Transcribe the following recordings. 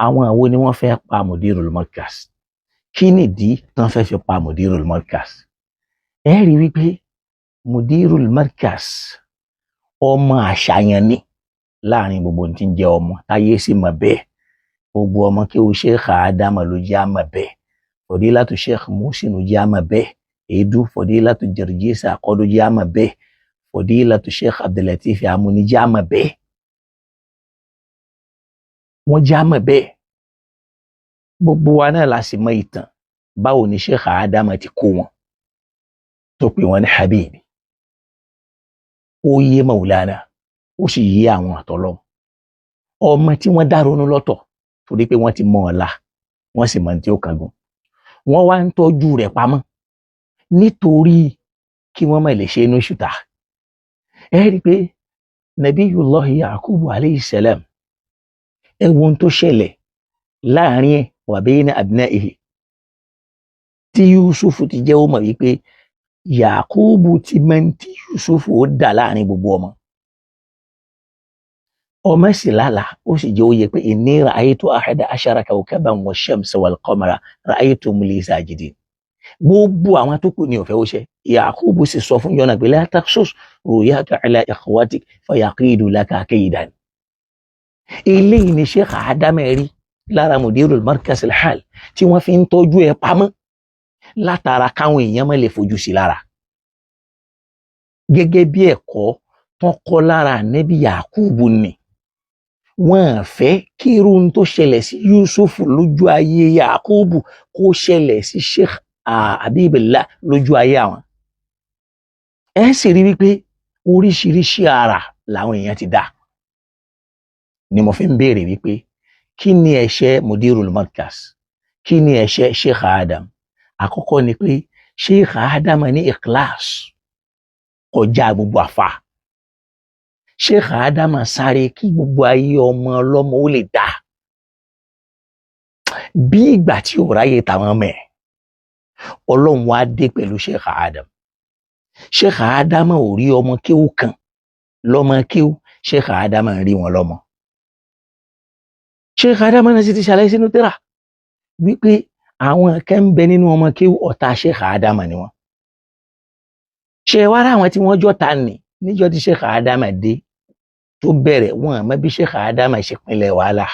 àwọn àwo ni wọ́n fẹ́ pa Mudirul Markaz. Kí nìdí tán fẹ́ fi pa Mudirul Markaz? Ẹ rí wípé Mudirul Markaz ọmọ àṣàyàn ni láàrin gbogbo tí ń jẹ́ ọmọ táyé sì mọ̀ bẹ́ẹ̀. Gbogbo ọmọ kí o Sheikh Adama ló jẹ́ àmọ̀ bẹ́ẹ̀. Fọdílátù Sheikh Muhsin ló jẹ́ àmọ̀ bẹ́ẹ̀. Èédú Fọdílátù Jẹrìjísà àkọ́dó jẹ́ àmọ̀ bẹ́ẹ̀. Fọdílátù Sheikh Abdulatif Amúni jẹ́ àmọ̀ bẹ́ẹ̀. Wọ́n jẹ́ àmọ̀ bẹ́ẹ̀. Gbogbo wa náà la sì mọ ìtàn báwo ni Sheikh Adama ti kó wọn tó pè wọ́n ní Habibi. Ó yé Maulana, ó sì yé àwọn àtọ́lọ́. Ọmọ tí wọ́n dá ronú lọ́tọ̀ torí pé wọ́n ti mọ ọ̀la, wọ́n sì mọ tí ó kángun. Wọ́n wá ń tọ́jú rẹ̀ pamọ́ nítorí kí wọ́n má lè ṣe inú ṣùtà. Ẹ rí pé Nabiyullahi Yaqubu alayhi salam, ẹ wo ohun tó ṣẹlẹ̀ láàrin ẹ̀ wa bayna abna'ihi. Tí Yusufu ti jẹ́ ó mọ̀ wípé Yaqubu ti mọ̀ tí Yusufu ó dà láàrin gbogbo ọmọ. Ọmọ sì lálàá, ó sì jẹ́ ó yẹ pé inni ra'aytu ahada ashara kawkaban wash-shamsa wal-qamara ra'aytuhum li sajidin. Gbogbo àwọn tó kù ní ọ̀fẹ́ ó ṣe. Yaqubu sì sọ fún Jọ́nà pé la taqsus ru'yaka ala ikhwatik fayaqidu laka kaydan. Eléyìí ni Sheikh Adama rí lára Mudirul Markaz al-Hal tí wọ́n fi ń tọ́jú ẹ pamọ́ látara káwọn èèyàn má lè fojú sí lára. Gẹ́gẹ́ bí ẹ̀kọ́ tán kọ́ lára Ànábì Yaqubu ni. Wọ́n fẹ́ kí irun tó ṣẹlẹ̀ sí Yusufu lójú ayé Yaqubu kó ṣẹlẹ̀ sí Sheikh Habibillah lójú ayé àwọn. Ẹ sì rí wípé oríṣiríṣi ara làwọn èèyàn ti dá. Ni mo fi ń béèrè wípé kí ni ẹ̀ṣẹ̀ Mudirul Markaz? Kí ni ẹ̀ṣẹ̀ Sheikh Adam? Àkọ́kọ́ ni pé Sheikh Adam ní ikhlas kọjá gbogbo àfà. Sheikh Adam sáré kí gbogbo ayé ọmọ ọlọ́mọ ó lè dá. Bí ìgbà tí ò ráyè tàwọn mẹ́, Ọlọ́run wá dé pẹ̀lú Sheikh Adam. Sheikh Adam ò rí ọmọ kéwú kan lọ́mọ kéwú, Sheikh Adam rí wọn lọ́mọ. Sheikh Adam náà sì ti ṣàlàyé sínú tírà wípé àwọn kan ń bẹ nínú ọmọ kéwú ọ̀tá Sheikh Adam ni wọ́n. Ṣé wá rá àwọn tí wọ́n jọ́ta nì níjọ́ tí Sheikh Adam dé tó bẹ̀rẹ̀, wọn àmọ́ bí Sheikh Adam ṣe pinlẹ̀ wàhálà,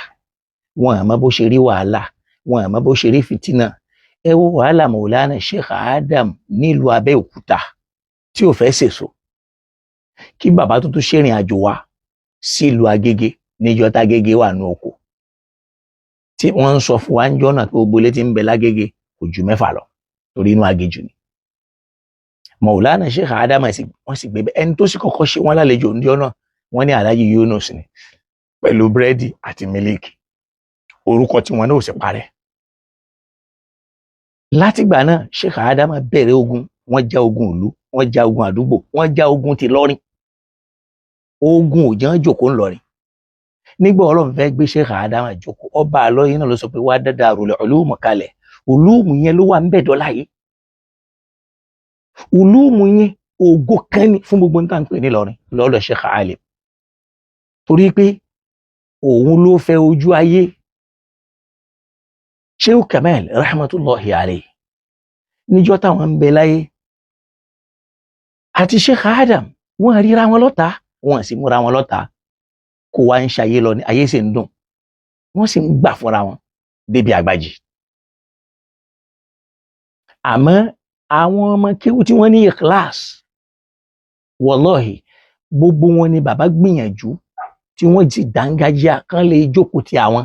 wọn àmọ́ bó ṣe rí wàhálà, wọn àmọ́ bó ṣe rí fìtínà. Ẹ wo wàhálà Maulana Sheikh Adam nílùú Abẹ́òkúta tí ò fẹ́ sèso. Kí bàbá tó tún ṣèrìn àjò wá sílùú Agége níjọ́ tágége wà ní oko. Tí wọ́n ń sọ fún wa ń jọ́nà pé gbogbo ilé tí ń bẹ lágége kò ju 6 lọ torí inú agéjù ni. Maulana Sheikh Adam wọ́n sì gbé bẹ́ẹ̀. Ẹni tó sì kọ́kọ́ ṣe wọ́n lálejò ní ọ̀nà wọ́n ní Alhaji Yunus ni pẹ̀lú búrẹ́dì àti mílíkì. Orúkọ tí wọn náà ò sì parẹ́. Látìgbà náà Sheikh Adam bẹ̀rẹ̀ ogun, wọ́n já ogun ìlú, wọ́n já ogun àdúgbò, wọ́n já ogun ti lọ́rin. Ogun ò jẹ́ jòkó ńlọrin. Nígbà Ọlọ́run fẹ́ gbé Sheikh Adam jókòó, ọba àlọ́yìn náà ló sọ pé wá Darul Ulum kalẹ̀. Ulúùmù yẹn ló wà ń bẹ̀ dọ́là yìí. Ulúùmù yẹn ògo kan ní fún gbogbo nǹkan pè ní lọ́rin lọ́dọ̀ Sheikh Alim. Torí pé òun ló fẹ́ ojú ayé. Sheikh Kamal rahmatullahi alayhi níjọ́ táwọn ń bẹ láyé àti Sheikh Adam wọ́n ríra wọn lọ́ta, wọ́n sì múra wọn lọ́ta. Kó wá ń ṣayé lọ ní ayé sì ń dùn, wọ́n sì ń gbà fúnra wọn débi àgbàjì. Àmọ́ àwọn ọmọ kéwú tí wọ́n ní ikhlas, wallahi gbogbo wọn ni bàbá gbìyànjú tí wọ́n ti dángájíà kan lè jókòó ti àwọn.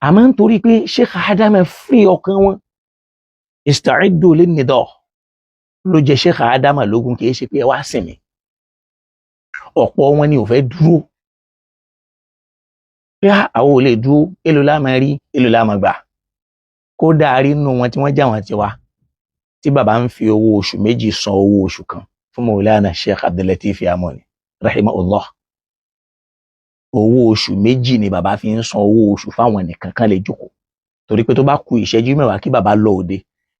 Àmọ́ nítorí pé Sheikh Adam fi ọkàn wọn ista'iddu lin-nidah ló jẹ́ Sheikh Adam lógún, kìí ṣe pé ẹ wá sinmi. Ọ̀pọ̀ wọn ni ò fẹ́ dúró. Pé àwọn ò lè dúró, èlò la máa rí, èlò la máa gbà. Kódà rí nínú wọn tí wọ́n já wọn ti wá, tí bàbá ń fi owó oṣù méjì san owó oṣù kan fún Maulana Sheikh Abdulatif Amúni rahimahullah. Owó oṣù méjì ni bàbá fi ń san owó oṣù fáwọn nìkan kan lè jókòó. Torí pé tó bá ku ìṣẹ́jú mẹ́wàá kí bàbá lọ òde,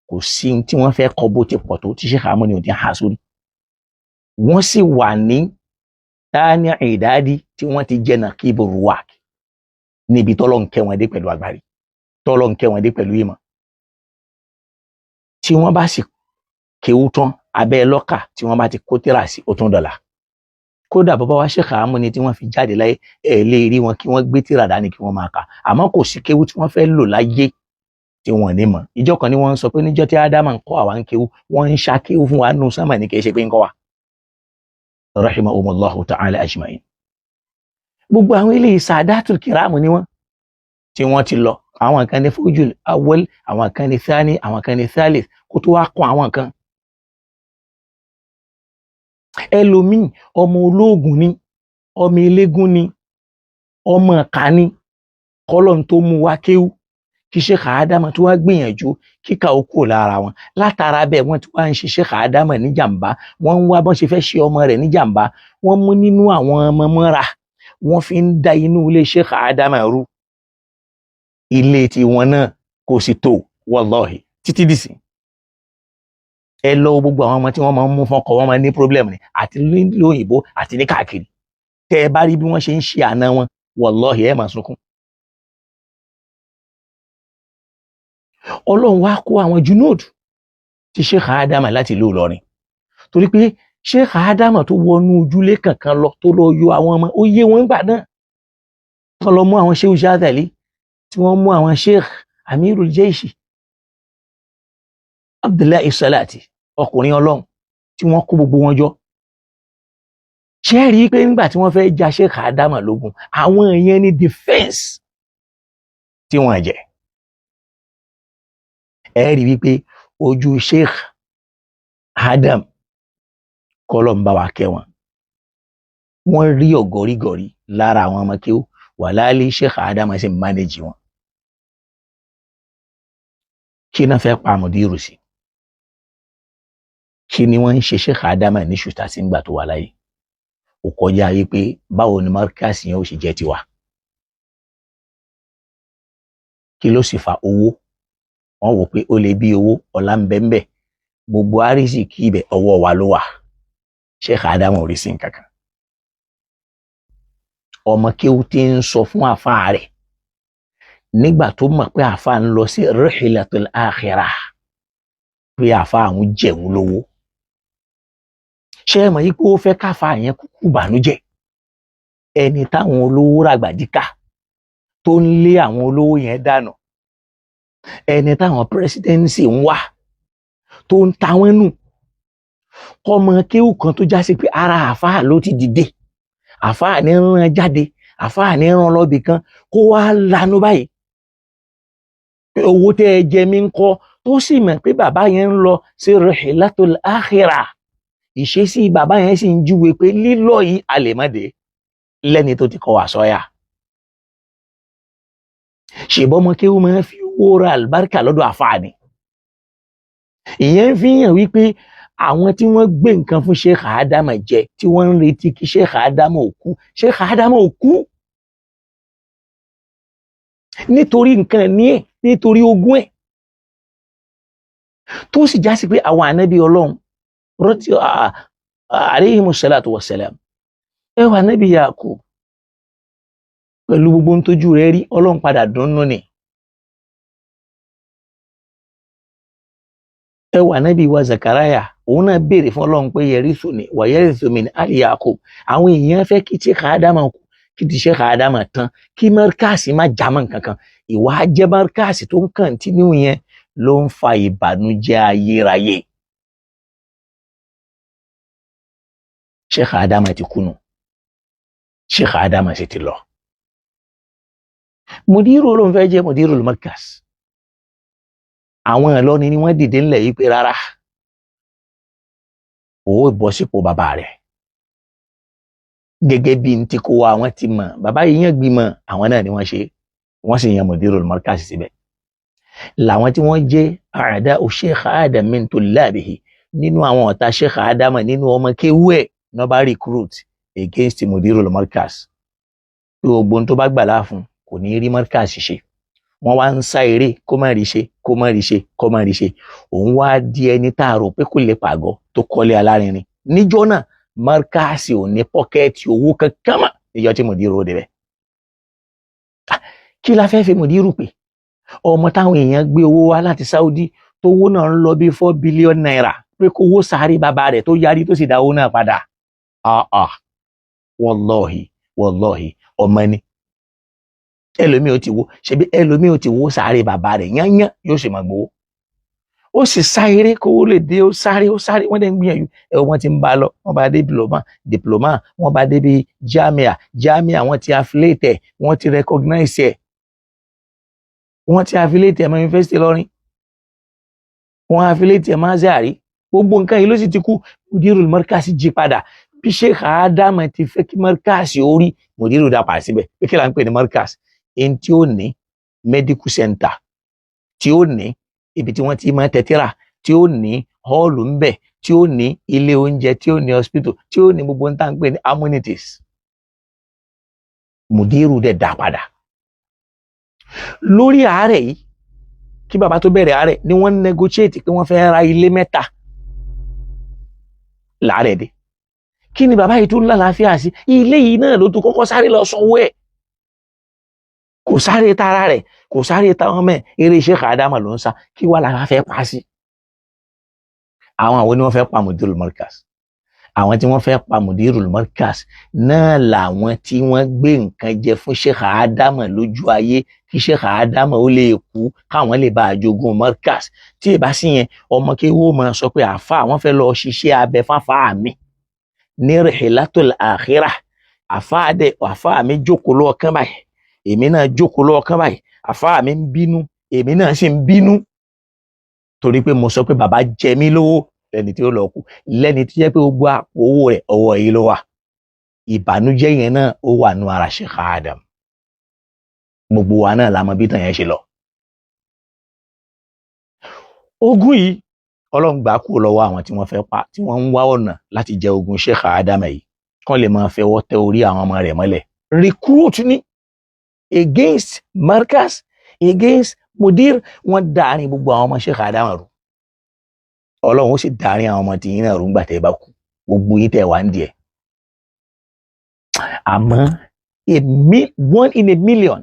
kò sí tí wọ́n fẹ́ kọ bó ti pọ̀ tó tí Sheikh Amúni ò ti há sórí. Wọ́n sì wà ní Tani Ìdádí tí wọ́n ti jẹ́ Naqibu Ruwaq. níbi tọ́lọ́ ń kẹ́ wọn dé pẹ̀lú agbárí, tọ́lọ́ ń kẹ́ wọn dé pẹ̀lú ìmọ̀. Tí wọ́n bá sì kéwú tán abẹ́ lọ́kà tí wọ́n bá ti kó tírà sí ó tún dọ̀la. Kódà bàbá wa Sheikh Amuni tí wọ́n fi jáde láyé lè rí wọn kí wọ́n gbé tírà dání kí wọ́n máa kà, àmọ́ kò sí kéwú tí wọ́n fẹ́ lò láyé tí wọ́n ní mọ̀. Ìjọ kan ni wọ́n ń sọ pé níjọ́ tí Ádámà ń kọ́ àwa ń kéwú wọ́n ń ṣá kéwú fún wa nù sánmà ní kìí ṣe pé ń kọ́ wa. Rahimahumullahu ta'ala ajma'in. Gbogbo àwọn eléyìí Sadatul Kiram ni wọ́n tí wọ́n ti lọ. Àwọn kan ní Fawjul Awwal, àwọn kan ní Thani, àwọn kan ní Thalith, kó tó wá kọ́ àwọn kan. Ẹlòmíì ọmọ olóògùn ni, ọmọ eléégún ni, ọmọ ọ̀kà ni, kọ́lọ́n tó mú wá kéwú kí Sheikh Adama tó wá gbìyànjú kíkà ó kúrò lára wọn. Látara bẹ́ẹ̀ wọ́n ti wá ń ṣe Sheikh Adama ní jàǹbá, wọ́n ń wá bọ́n ṣe fẹ́ ṣe ọmọ rẹ̀ ní jàǹbá, wọ́n mú nínú àwọn ọmọ mọ́ra, wọ́n fi ń da inú ilé Sheikh Adama rú. Ilé tiwọn náà kò sì tó wallahi títí dìsìn. Ẹ lọ gbogbo àwọn ọmọ tí wọ́n máa ń mú fọ́kọ wọn máa ní problem ni, àti ní òyìnbó àti ní káàkiri. Tẹ́ ẹ bá rí bí wọ́n ṣe ń ṣe àna wọn wallahi ẹ máa sunkún. Ọlọ́run wá kó àwọn junud ti Sheikh Adama láti ìlú Ìlọrin, torí pé Sheikh Adama tó wọnú ojúlé kankan lọ tó lọ yọ àwọn ọmọ ó yé wọn gbà náà. Wọ́n lọ mú àwọn Sheikh Shadhali tí wọ́n mú àwọn Sheikh Amirul Jaishi Abdullahi Salati ọkùnrin Ọlọ́run tí wọ́n kó gbogbo wọn jọ. Ṣé rí pé nígbà tí wọ́n fẹ́ ja Sheikh Adama lógun àwọn èèyàn ní defense tí wọ́n jẹ́. Ẹ rí wípé ojú Sheikh Adam kọ́lọ́n bá wa kẹ́ wọn, wọ́n rí ọ̀gọ́rígọ̀rí lára àwọn ọmọ kéwú wà láàlí Sheikh Adam sì manage wọn. Kí náà fẹ́ pa Mudiru sí? Kí ni wọ́n ń ṣe Sheikh Adam ní ṣùtà sí ńgbà tó wà láyé? Ó kọjá wípé báwo ni markaz yẹn ó ṣe jẹ́ tiwa? Kí ló sì fa owó? Wọ́n wò pé ó lè bí owó ọlá ń bẹ́ńbẹ́, gbogbo àrísì kí ibẹ̀ ọwọ́ wa ló wà. Sheikh Adam ò rí sí nǹkan kan. Ọmọ kéwú tí ń sọ fún àfáà rẹ̀ nígbà tó mọ̀ pé àfáà ń lọ sí rihilatul akhirah pé àfáà àwọn jẹun lówó. Ṣé ẹ mọ̀ yí pé ó fẹ́ káfáà yẹn kúkú bànújẹ́? Ẹni táwọn olówó ràgbàdíkà tó ń lé àwọn olówó yẹn dànù, ẹni táwọn presidency ń wá tó ń ta wọ́n nù, kọ́mọ kéwú kan tó já sí pé ara àfáà ló ti dìde, àfáà ní rán jáde, àfáà ní rán lọ́bì kan, kó wá lanu báyìí pé owó tẹ́ ẹ jẹ mí ń kọ́, tó sì mọ̀ pé bàbá yẹn ń lọ sí rihilatul akhirah. Ìṣesí bàbá yẹn sì ń júwe pé lílọ yìí a lè má dé lẹ́ni tó ti kọ́ wà sọ́yà. Ṣèbọ́mọ kéwú máa ń fi owó ra àlùbáríkà lọ́dọ̀ àfáà ni. Ìyẹn fi hàn wípé àwọn tí wọ́n gbé nǹkan fún Sheikh Adama jẹ tí wọ́n ń retí kí Sheikh Adama ò kú, Sheikh Adama ò kú nítorí nǹkan ní ẹ̀, nítorí ogún ẹ̀ tó sì já sí pé àwọn ànábì Ọlọ́run rọ́tí alayhimu salatu wassalam. Ẹ wà ànábì Yakub pẹ̀lú gbogbo ń tójú rẹ̀ rí Ọlọ́run padà dùnnú ni. Ẹ wà ànábì wa Zakaraya, òun náà béèrè fún Ọlọ́run pé yarithuni wa yarithu min ali Yakub. Àwọn èèyàn fẹ́ kí Sheikh Adama kú, kí ti Sheikh Adama tán, kí márkàsì má jámọ́ nǹkan kan. Ìwà jẹ́ márkàsì tó ń kọ̀ntínú yẹn ló ń fa ìbànújẹ́ ayérayé. Sheikh Adama ti kú nù, Sheikh Adama sì ti lọ. Mudiru ló ń fẹ́ jẹ́ Mudirul Markaz. Àwọn Ìlọrin ni wọ́n dìde ńlẹ̀ yìí pé rárá, ó bọ́ sípò bàbá rẹ̀ gẹ́gẹ́ bí n tí kó wa wọ́n ti mọ̀. Bàbá yìí yàn gbìmọ̀, àwọn náà ni wọ́n ṣe, wọ́n sì yan Mudirul Markaz síbẹ̀. Làwọn tí wọ́n jẹ́ a'da'u Sheikh Adam min tullabihi, nínú àwọn ọ̀tá Sheikh Adama nínú ọmọ kéwú ẹ̀ náà bá recruit against Mudirul Markaz. Gbogbo ohun tó bá gbà láàfún kò ní rí Markaz ṣe. Wọ́n wá ń sá eré kó má rí ṣe, kó má rí ṣe, kó má rí ṣe. Òun wá di ẹni tá a rò pé kò lè pàgọ́ tó kọ́lé alárinrin. Níjọ́ náà Markaz ò ní pọ́kẹ́ẹ̀tì owó kankan mọ́ níjọ́ tí Mudiru débẹ̀. kí la fẹ́ fi mùdírù pé ọmọ táwọn èèyàn gbé owó wá láti Saudi tówó náà ń lọ bí 4 billion naira pé kówó sáré bàbá rẹ̀ tó yarí tó sì dáwó náà padà. Wallahi ọmọ ni ẹlòmíì ò ti wo ṣebí ẹlòmíì ò ti wo sáré bàbá rẹ̀ yányán yóò sì máa gbowó. Ó sì sáré kówó lè dé, ó sáré wọ́n dẹ̀ ń gbìyànjú wọ́n ti ń bá lọ, wọ́n bá dé diploma wọ́n bá dé bí jamia wọ́n ti affiliate wọ́n ti recognize ẹ̀, wọ́n ti affiliate ẹ̀ mọ́ University Ìlọrin, wọ́n affiliate ẹ̀ mọ́ Azari, gbogbo nǹkan yìí ló sì ti kú. Mudirul Markaz jí padà bí Sheikh Adam ti fẹ́ kí Markaz orí Mudiru dá padà síbẹ̀. Pé kí la ń pè ní Markaz? Ẹni tí ó ní medical center, tí ó ní ibi tí wọ́n ti máa tẹ́tíra, tí ó ní hall ń bẹ̀, tí ó ní ilé oúnjẹ, tí ó ní hospital, tí ó ní gbogbo nǹkan ń pè ní amenities. Mudiru dẹ̀ dá padà. Lórí àárẹ̀ yìí, kí bàbá tó bẹ̀rẹ̀ àárẹ̀ ni wọ́n negotiate pé wọ́n fẹ́ ra ilé 3 láàrẹ̀ dé. Kí ni bàbá yìí tún lálàáfíà sí? Ilé yìí náà ló tún kọ́kọ́ sáré lọ sanwó ẹ̀. Kò sáré tara rẹ̀, kò sáré táwọn mẹ́, eré Sheikh Adam ló ń sá, kí wá la fẹ́ pa sí? Àwọn àwọn ni wọ́n fẹ́ pa Mudirul Markaz. Àwọn tí wọ́n fẹ́ pa Mudirul Markaz náà làwọn tí wọ́n gbé nǹkan jẹ fún Sheikh Adam lójú ayé kí Sheikh Adam ó lè kú káwọn lè bá àjogún Markaz. Tí ìbá sí yẹn ọmọ kí wọ́n máa sọ pé àfà àwọn fẹ́ lọ ṣiṣẹ́ abẹ fáfà mi ní Rihilatul Akhirah. Àfà mi jókòó lọ́ọ̀kan báyìí, èmi náà jókòó lọ́ọ̀kan báyìí, àfà mi ń bínú, èmi náà sì ń bínú torí pé mo sọ pé bàbá jẹ mí lówó lẹ́ni tí ó lọ kú, lẹ́ni tí jẹ́ pé gbogbo àpò owó rẹ̀ ọwọ́ yìí ló wà. Ìbànújẹ́ yẹn náà ó wà nú ara Sheikh Adam. Gbogbo wa náà la mọ̀ bí tàn yẹn ṣe lọ. Ogún yìí Ọlọ́run gbà kúrò lọ́wọ́ àwọn tí wọ́n fẹ́ pa, tí wọ́n ń wá ọ̀nà láti jẹ ogún Sheikh Adam yìí kán lè máa fẹwọ́ tẹ orí àwọn ọmọ rẹ̀ mọ́lẹ̀. Recruit ni against Markaz, against Mudir, wọ́n dáàrin gbogbo àwọn ọmọ Sheikh Adam rú. Ọlọ́run ó sì dáàrin àwọn ọmọ tí yín náà rú ńgbà tẹ́ bá kú, gbogbo yín tẹ́ wà ń díẹ̀. Àmọ́ 1 in a million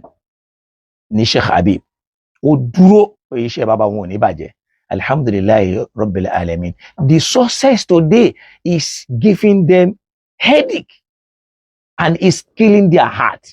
ní Sheikh Habib ó dúró pé iṣẹ́ bàbá wọn ò ní bàjẹ́. Alhamdulillahi Rabbil Alamin. The success today is giving them headache and is killing their heart.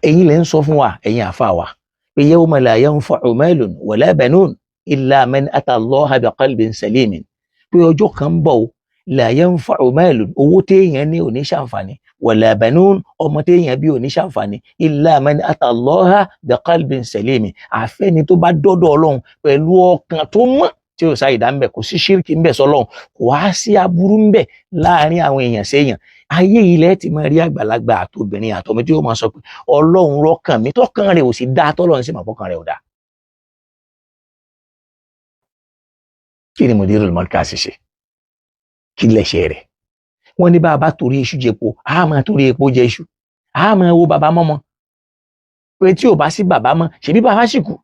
Ẹ̀yin lẹ ń sọ fún wa, ẹ̀yin àfáà wa, pé yawma la yanfa'u malun wala banun illa man ata Allaha biqalbin salimin. Pé ọjọ́ kan bọ̀ la yanfa'u malun, owó téèyàn ní ò ní ṣàǹfààní, wala banun, ọmọ téèyàn bí ò ní ṣàǹfààní, illa man ata Allaha biqalbin salimin. Àfẹ́ni tó bá dọ́dọ̀ Ọlọ́run pẹ̀lú ọkàn tó mọ́ tí ó sáyé dá ń bẹ̀, kò sí ṣírkì ń bẹ̀ sọ́lọ́run, kò wá sí aburú ń bẹ̀ láàrin àwọn èèyàn séèyàn. Ayé ilẹ̀ ti máa rí àgbàlagbà àtobìnrin àtọmọ tí ó máa sọ pé Ọlọ́run rọ́kàn mi, tọ́kàn rẹ̀ ò sì dáa, tọ́lọ́run sì máa fọ́kàn rẹ̀ ò dáa. Kí ni Mudirul Markaz ṣe? Kí lẹ̀ṣẹ̀ rẹ̀? Wọ́n ní bá torí iṣu jẹpo, a máa torí epo jẹ iṣu, a máa wo bàbá mọ́mọ́ pé tí ò bá sí bàbá mọ́ ṣebí bàbá sì kú.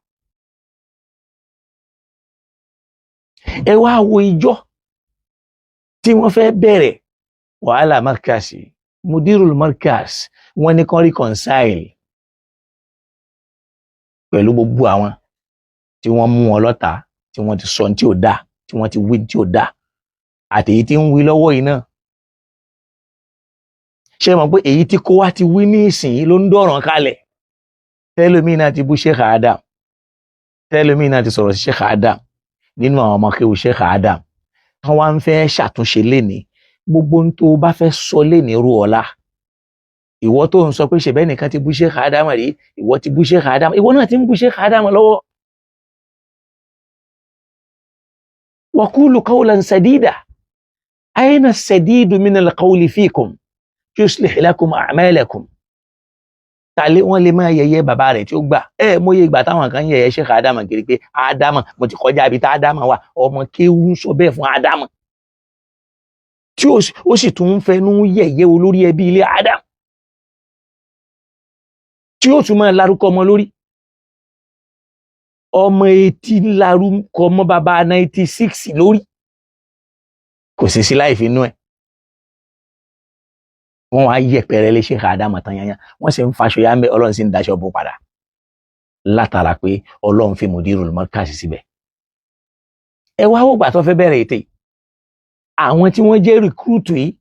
Ẹ wá wo ìjọ tí wọ́n fẹ́ bẹ̀rẹ̀ wàhálà Markaz, Mudirul Markaz, wọ́n ní kán reconcile pẹ̀lú gbogbo àwọn tí wọ́n mú wọn lọ́tà, tí wọ́n ti sọ tí ò dáa, tí wọ́n ti wí tí ò dáa, àtèyí tí ń wí lọ́wọ́ yìí náà. Ṣé mọ̀ pé èyí tí kó wá ti wí ní ìsìn ló ń dọ̀ràn kalẹ̀? Tẹ́lómìn náà ti bú Sheikh Adam, tẹ́lómìn náà ti sọ̀rọ̀ sí Sheikh Adam nínú àwọn ọmọ kéwù Sheikh Adam. Wọ́n wá ń fẹ́ ṣàtúnṣe lénìí, gbogbo ohun tó bá fẹ́ sọ lénìí rú ọ̀la. Ìwọ tó ń sọ pé ṣẹ̀bẹ́ nìkan ti bú Sheikh Adam rí, ìwọ ti bú Sheikh Adam, ìwọ náà ti ń bú Sheikh Adam lọ́wọ́. Wa qulu qawlan sadida, ayna as-sadidu min al-qawli fikum yuslih lakum a'malakum. Tàlé wọ́n lè máa yẹ̀yẹ́ bàbá rẹ̀ tí ó gbà. Mọ́yé ìgbà táwọn kan yẹ̀yẹ́ Sheikh Adam kiri pé Adam, mo ti kọjá ibi tá Adam wà, ọmọ kéwú ń sọ bẹ́ẹ̀ fún Adam. Tí ó sì tún ń fẹnu yẹ̀yẹ́ olórí ẹbí ilé Adam. Tí ó tún máa lárúkọ ọmọ lórí. Ọmọ 80 lárúkọ ọmọ bàbá 96 lórí. Kò sí láì fi inú ẹ̀. wọ́n wá yẹpẹrẹ lé Sheikh Adamu tán yányá wọ́n sì ń faṣọ yá ń bẹ Ọlọ́run sì ń daṣọ bò padà látara pé Ọlọ́run fi Mudirul Markaz síbẹ̀. ẹ wá wò gbà tó fẹ́ bẹ̀rẹ̀ ètè àwọn tí wọ́n jẹ́ rìkúrútù yìí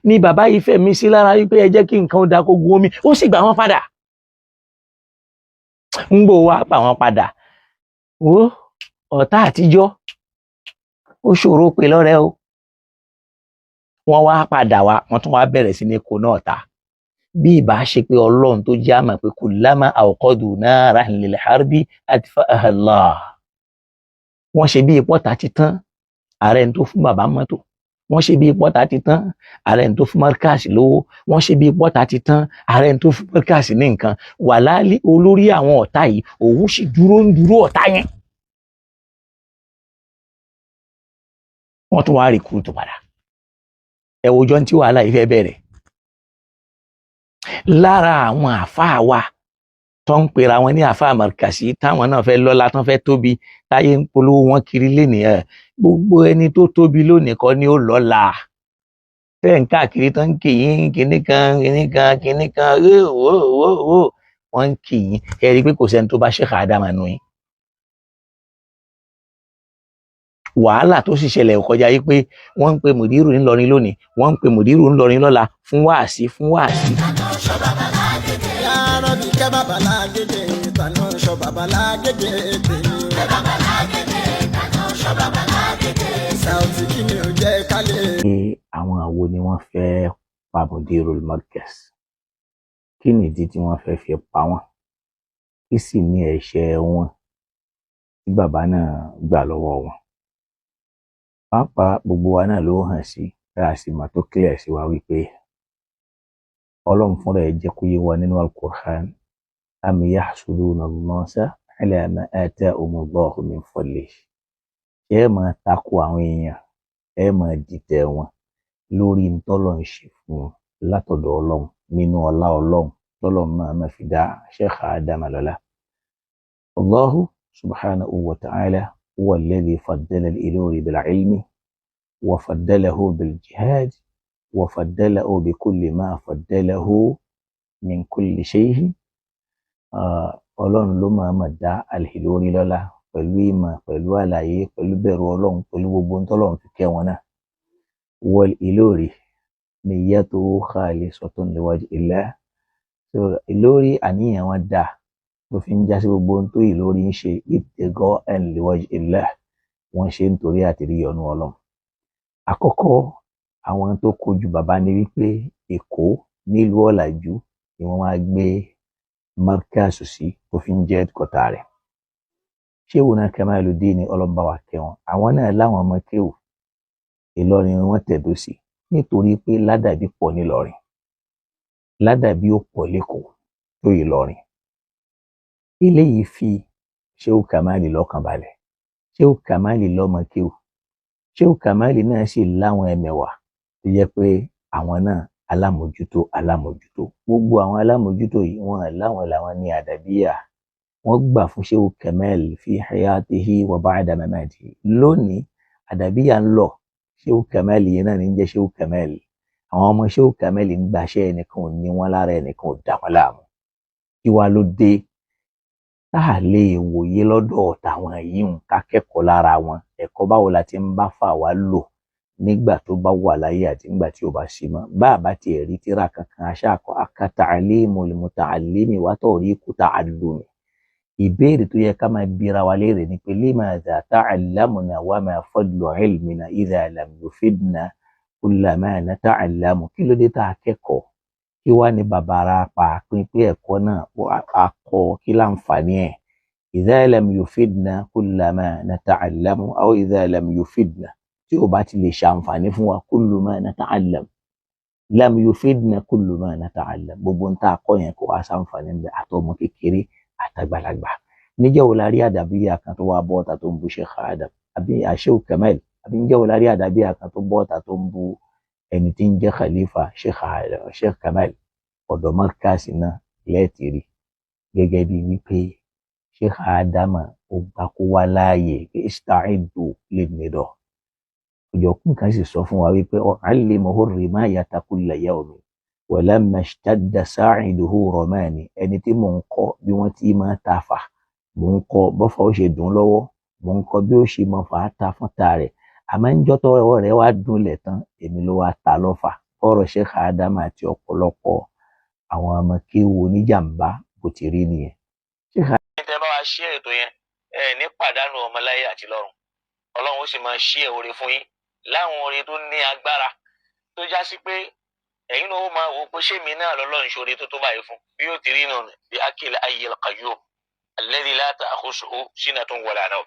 ni bàbá yìí fẹ̀mí sí lára wípé ẹ jẹ́ kí nǹkan ó da kó gun omi ó sì gbà wọ́n padà ń gbò wá gbà wọ́n padà ó ọ̀tá àtijọ́ ó ṣòro pé lọ́rẹ́ o wọ́n wá padà wá wọ́n tún wá bẹ̀rẹ̀ sí ní kó náà ta bí ìbá ṣe pé Ọlọ́run tó já mà pé kullama awqadu naran lil harbi atfa'aha Allah wọ́n ṣe bí ipọ́ta ti tán ààrẹ tó fún bàbá mọ́tò wọ́n ṣe bí ipọ́ta ti tán ààrẹ tó fún Markaz lówó wọ́n ṣe bí ipọ́ta ti tán ààrẹ tó fún Markaz ní nǹkan wàláálí olórí àwọn ọ̀tá yìí òun sì dúró ọ̀tá yẹn wọ́n tún wá rìkúrútù padà ẹ wòjọ́ tí wàhálà yìí fẹ́ bẹ̀rẹ̀ lára àwọn àfáà wa tó ń pera wọn ní àfáà Markazi táwọn náà fẹ́ lọ́lá tán fẹ́ tóbi táyé ń polówó wọn kiri lénìí gbogbo ẹni tó tóbi lónìí kọ́ ni ó lọ́lá tẹ́ ń káàkiri tán ń kì í kìnnìkan wọ́n ń kì í ẹ rí i pé kò sẹ́ni tó bá Sheikh Adamu nù yín wàhálà tó sì ṣẹlẹ̀ kọjá yìí pé wọ́n ń pe mùdírù ńlọrin lónìí wọ́n ń pe mùdírù ńlọrin lọ́la fún wáàsí. àwọn àwo ni wọ́n fẹ́ pa Mudirul Markaz kí nìdí tí wọ́n fẹ́ fi pa wọ́n kí sì ní ẹ̀ṣẹ̀ wọn tí bàbá náà gbà lọ́wọ́ wọn. pàápàá gbogbo wa náà ló hàn sí a sì mà tó clear sí wa wípé Ọlọ́run fúnra ẹ̀ jẹ́ kó yé wa nínú Al-Qur'an am yahsuduna an-nasa ala ma atahumullahu min fadlihi ẹ máa takò àwọn èèyàn ẹ máa dìtẹ̀ wọn lórí ntọ́lọ̀ ń ṣe fún wọn látọ̀dọ̀ Ọlọ́run nínú ọlá Ọlọ́run tọ́lọ̀ máa fi dá Sheikh Adamu lọ́lá. Allahu subhanahu wa ta'ala هو الذي فضل الإلوري بالعلم وفضله بالجهاد وفضله بكل ما فضله من كل شيء. Ọlọ́run ló máa dá Al-Ilori lọ́lá pẹ̀lú ìmọ̀ pẹ̀lú àlàyé pẹ̀lú bẹ̀rù Ọlọ́run pẹ̀lú gbogbo ohun tọ́lọ́run fi kẹ́ wọn náà. wal-Ilori niyyatuhu khalisatun liwajhillah. Ilori àníyàn wọn dáa ló fi ń já sí gbogbo ohun tó Ìlọrí ń ṣe ibtigha'an liwajhillah wọ́n ṣe nítorí àtìrí ọ̀nà Ọlọ́run. àkọ́kọ́ àwọn tó kojú bàbá ní wípé Èkó nílùú ọ̀làjú ni wọ́n máa gbé Markaz sí tó fi ń jẹ́ kọ̀tà rẹ̀. Sheikhuna Kamaluddin ọlọ́ba wa kẹwọn àwọn náà láwọn ọmọ kéwù Ìlọrin wọn tẹ̀dó sí nítorí pé ládàbí pọ̀ nílọrin ládàbí ó pọ̀ lẹ́kọ̀ọ́ tó Ìlọrin. eléyìí fi Sheikh Kamali lọ́kàn balẹ̀ Sheikh Kamali lọ́mọ kéwù Sheikh Kamali náà sì láwọn ẹmẹ̀wà tó jẹ́ pé àwọn náà alámòjútó gbogbo àwọn alámòjútó yìí wọn láwọn làwọn ní àdàbíyà wọn gbà fún Sheikh Kamali fi hayatihi wa ba'da mamatihi. lónìí àdàbíyà ń lọ Sheikh Kamali yẹn náà ní jẹ́ Sheikh Kamali àwọn ọmọ Sheikh Kamali ń gbàṣẹ́ ẹnìkan ò ní wọn lára ẹnìkan ò dá wọn láàmú kí wàá ló dé táà lè wòye lọ́dọ̀ tàwọn yìí ń ká kẹ́kọ̀ọ́ lára wọn ẹ̀kọ́ báwo la ti ń bá fà wá lò nígbà tó bá wà láyé àti nígbà tí ó bá sí mọ́ bá a bá tiẹ̀ rí tíra kankan aṣáàkọ́ ta'limul muta'allimi wa tariqu ta'allumi. ìbéèrè tó yẹ ká máa bira wa léèrè ni pé limadha ta'allamna wa ma fadlu ilmina idha lam yufidna kulla ma nata'allamu. kí ló dé tá a kẹ́kọ̀ọ́ kí wá ní bàbára pàápín pé ẹ̀kọ́ náà akọ kí láǹfààní ẹ̀. idha lam yufidna kulla ma nata'allamu aw idha lam yufidna tí ò bá ti lè ṣàǹfààní fún wa kullu ma nata'allam lam yufidna kullu ma nata'allam gbogbo ń tá a kọ́ yẹn kó wá ṣàǹfààní ń bẹ àtọmọ kékeré àtàgbàlagbà. níjẹ́ wo la rí àdàbíyà kan tó wá bọ́ọ̀tà tó ń bu Sheikh Adamu àbí Sheikh Kamal àbí níjẹ́ wo la rí àdàbíyà kan tó bọ́ọ̀tà tó ń bu ẹni tí ń jẹ́ khalifa Sheikh Kamal ọ̀dọ̀ Markaz náà lẹ́ẹ̀tìrì gẹ́gẹ́ bí wípé Sheikh Adamu ó gbà kó wá láàyè ista'iddu lin-nida. ọjọ́kùn kan sì sọ fún wa wípé allimuhu rimayata kulla yawmin walamma ishtadda sa'iduhu ramani ẹni tí mò ń kọ́ bí wọ́n ti máa ta fà mò ń kọ́ bọ́fà ó ṣe dùn lọ́wọ́ mò ń kọ́ bí ó ṣe máa fà á ta fún ta rẹ̀ àmọ́ níjọ́ tọ́wọ́ rẹ̀ wá dúnlẹ̀ tán èmi ló wá ta lọ́fà ọ̀rọ̀ Sheikh Adam àti ọ̀pọ̀lọpọ̀ àwọn ọmọ kéwu oníjàmbá bó ti rí nìyẹn. tẹ́ bá wa ṣí ètò yẹn ẹ ní pàdánù ọmọláyé àti lọ́run ọlọ́run ó sì máa ṣí ẹ̀ oore fún yín láwọn oore tó ní agbára tó já sí pé ẹ̀yin náà ó máa wò pé ṣé mi náà lọ́lọ́run ṣoore tó tó báyìí fún bí yóò ti rí náà bí akil ayyil qayyum alladhi la ta'khusuhu sinatun wala nawm.